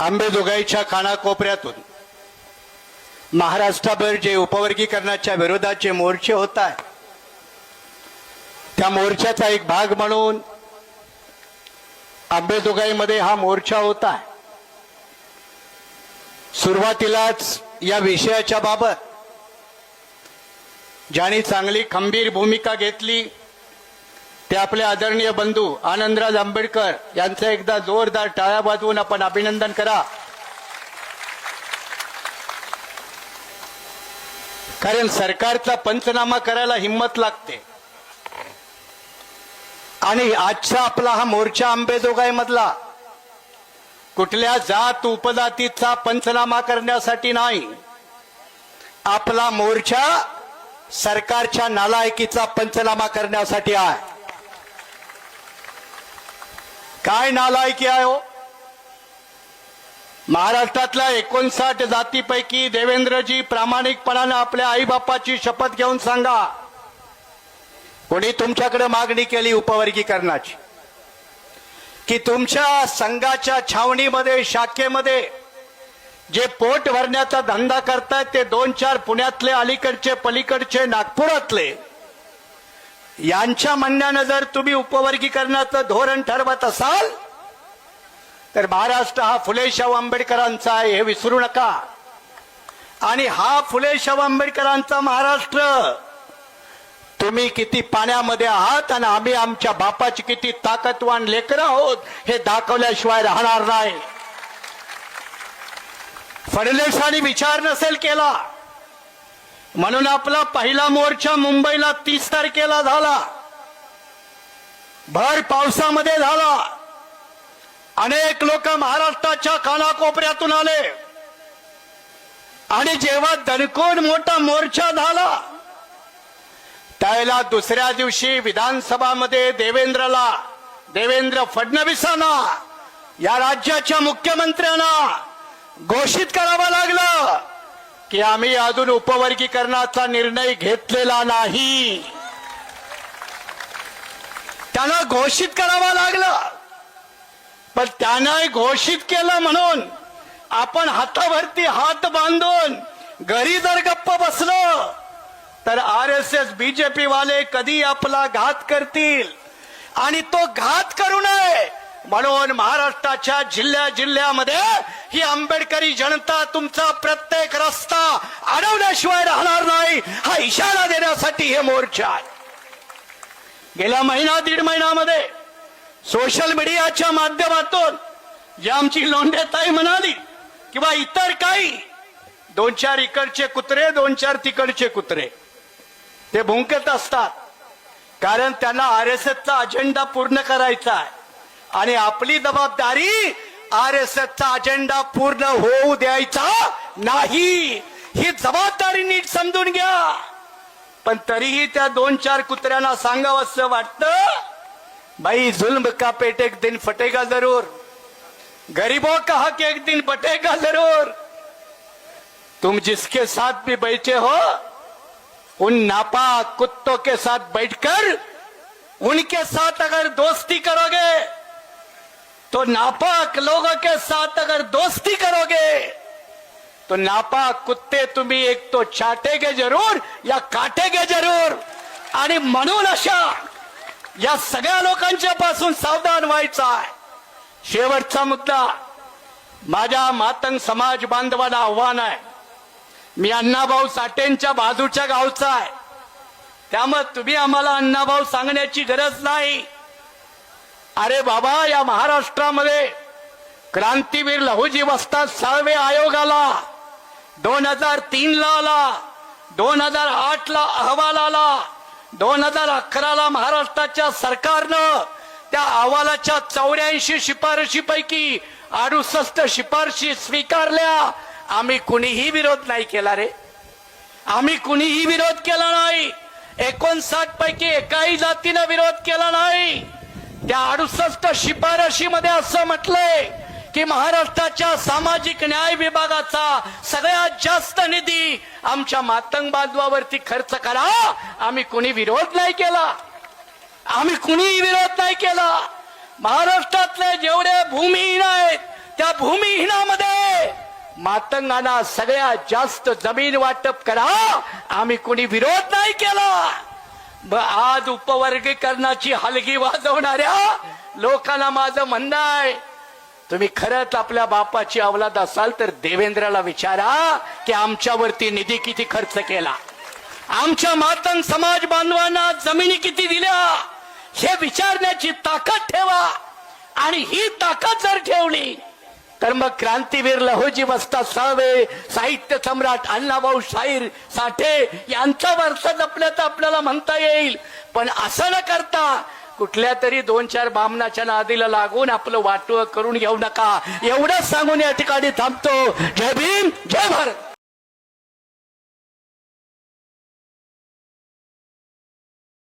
अंबेजोगाईच्या कानाकोपऱ्यातून महाराष्ट्रभर जे उपवर्गीकरणाच्या विरोधाचे मोर्चे होत आहेत, त्या मोर्चाचा एक भाग म्हणून अंबेजोगाईमध्ये हा मोर्चा होता आहे। सुरुवातीलाच या विषयाच्या बाबत ज्यांनी चांगली खंबीर भूमिका घेतली ते आपले आदरणीय बंधू आनंदराज आंबेडकर यांचं एकदा जोरदार टाळ्या वाजवून आपण अभिनंदन करा। कारण सरकारचा पंचनामा करायला हिम्मत लागते आणि आजचा आपला हा मोर्चा अंबेजोगाई मधला कुठल्या जात उपजातीचा पंचनामा करण्यासाठी नाही, आपला मोर्चा सरकारच्या नालायकीचा पंचनामा करण्यासाठी आहे। काय नालायकी आहे हो? महाराष्ट्रातल्या 59 जातीपैकी देवेंद्रजी प्रामाणिकपणाने आपल्या आईबापाची शपथ घेऊन सांगा, कोणी तुमच्याकडे मागणी केली उपवर्गीकरणाची की तुमच्या संघाच्या छावणीमध्ये शाखेमध्ये जे पोट भरण्याचा धंदा करतायत ते 2-4 पुण्यातले, अलीकडचे, पलीकडचे, नागपुरातले, यांच्या म्हणण्यानं जर तुम्ही उपवर्गीकरणाचं धोरण ठरवत असाल तर महाराष्ट्र हा फुले शाहू आंबेडकरांचा आहे हे विसरू नका। आणि हा फुले शाहू आंबेडकरांचा महाराष्ट्र तुम्ही किती पाण्यामध्ये आहात आणि आम्ही आमच्या बापाची किती ताकदवान लेकरं आहोत हे दाखवल्याशिवाय राहणार नाही। फडणवीसांनी विचार नसेल केला म्हणून आपला पहिला मोर्चा मुंबईला 30 तारखेला झाला, भर पावसामध्ये झाला। अनेक लोक महाराष्ट्राच्या कानाकोपऱ्यातून आले आणि जेव्हा दणकोड मोठा मोर्चा झाला त्यावेळेला दुसऱ्या दिवशी विधानसभामध्ये देवेंद्र फडणवीसांना, या राज्याच्या मुख्यमंत्र्यांना घोषित करावं लागलं की आम्ही अजून उपवर्गीकरणाचा निर्णय घेतलेला नाही। त्यांना घोषित करावं लागलं, पण त्यानं घोषित केलं म्हणून आपण हातावरती हात बांधून घरी जर गप्प बसलो तर RSS BJP वाले कधी आपला घात करतील आणि तो घात करू नये म्हणून महाराष्ट्राच्या जिल्ह्यामध्ये ही आंबेडकरी जनता तुमचा प्रत्येक रस्ता अडवल्याशिवाय राहणार नाही हा इशारा देण्यासाठी हे मोर्चा आहे। गेल्या दीड महिन्यामध्ये सोशल मीडियाच्या माध्यमातून जी आमची लोंढेताई म्हणाली किंवा इतर काही 2-4 इकडचे कुत्रे 2-4 तिकडचे कुत्रे ते भुंकत असतात, कारण त्यांना RSSचा अजेंडा पूर्ण करायचा आहे आणि आपली जबाबदारी RSSचा अजेंडा पूर्ण होऊ द्यायचा नाही, ही जबाबदारी नीट समजून घ्या। पण तरीही त्या 2-4 कुत्र्यांना सांगावंसं वाटतं, भाई जुल्म का पेट एक दिन फटेगा जरूर, गरीबों का हक एक दिन बटेगा जरूर। तुम जिसके साथ भी बैठे हो उन नापाक कुत्तों के साथ बैठकर उनके साथ अगर दोस्ती करोगे तो नापाक लोगों के साथ अगर दोस्ती करोगे तो नापाक कुत्ते तुम्ही एक तो चाटेगे जरूर या काटेगे जरूर। आणि म्हणून अशा या सगळ्या लोकांच्या पासून सावधान व्हायचं आहे। शेवटचा मुद्दा, माझ्या मातंग समाज बांधवांना आव्हान आहे, मी अण्णाभाऊ साठेंच्या बाजूच्या गावचा आहे, त्यामुळे तुम्ही आम्हाला अण्णाभाऊ सांगण्याची गरज नाही। अरे बाबा, या महाराष्ट्रामध्ये क्रांतीवीर लहुजी वस्ताद साळवे आयोग आला, 2003 ला आला, 2008 ला अहवाल आला, 2011 ला महाराष्ट्राच्या सरकारनं त्या अहवालाच्या 84 शिफारशीपैकी 68 शिफारशी स्वीकारल्या। आम्ही कुणीही विरोध नाही केला रे, आम्ही कुणीही विरोध केला नाही। 59 पैकी एकाही जातीनं विरोध केला नाही। त्या 68 शिफारशीमध्ये असं म्हटलंय की महाराष्ट्राच्या सामाजिक न्याय विभागाचा सगळ्यात जास्त निधी आमच्या मातंग बांधवावरती खर्च करा। आम्ही कुणी विरोध नाही केला, आम्ही कुणीही विरोध नाही केला। महाराष्ट्रातले जेवढे भूमिहीन आहेत त्या भूमिहीनामध्ये मातंगांना सगळ्यात जास्त जमीन वाटप करा, आम्ही कोणी विरोध नाही केला. आज उपवर्गीकरणाची हलगी वाजवणाऱ्या लोकांना माझं म्हणणं आहे, तुम्ही खरंच आपल्या बापाची अवलाद असाल तर देवेंद्रला विचारा की आमच्यावरती निधी किती खर्च केला, आमच्या मातंग समाज बांधवांना जमिनी किती दिल्या, हे विचारण्याची ताकद ठेवा. आणि ही ताकद जर ठेवली तर मग क्रांतीवीर लहोजी वस्ताद साळवे, साहित्य सम्राट अण्णाभाऊ शाहीर साठे यांचा वारसा जपल्याचं आपल्याला म्हणता येईल. पण असं न करता कुठल्या तरी 2-4 बामणाच्या नादीला लागून आपलं वाटोळं करून घेऊ नका. एवढंच सांगून या ठिकाणी थांबतो. जय भीम, जय भारत.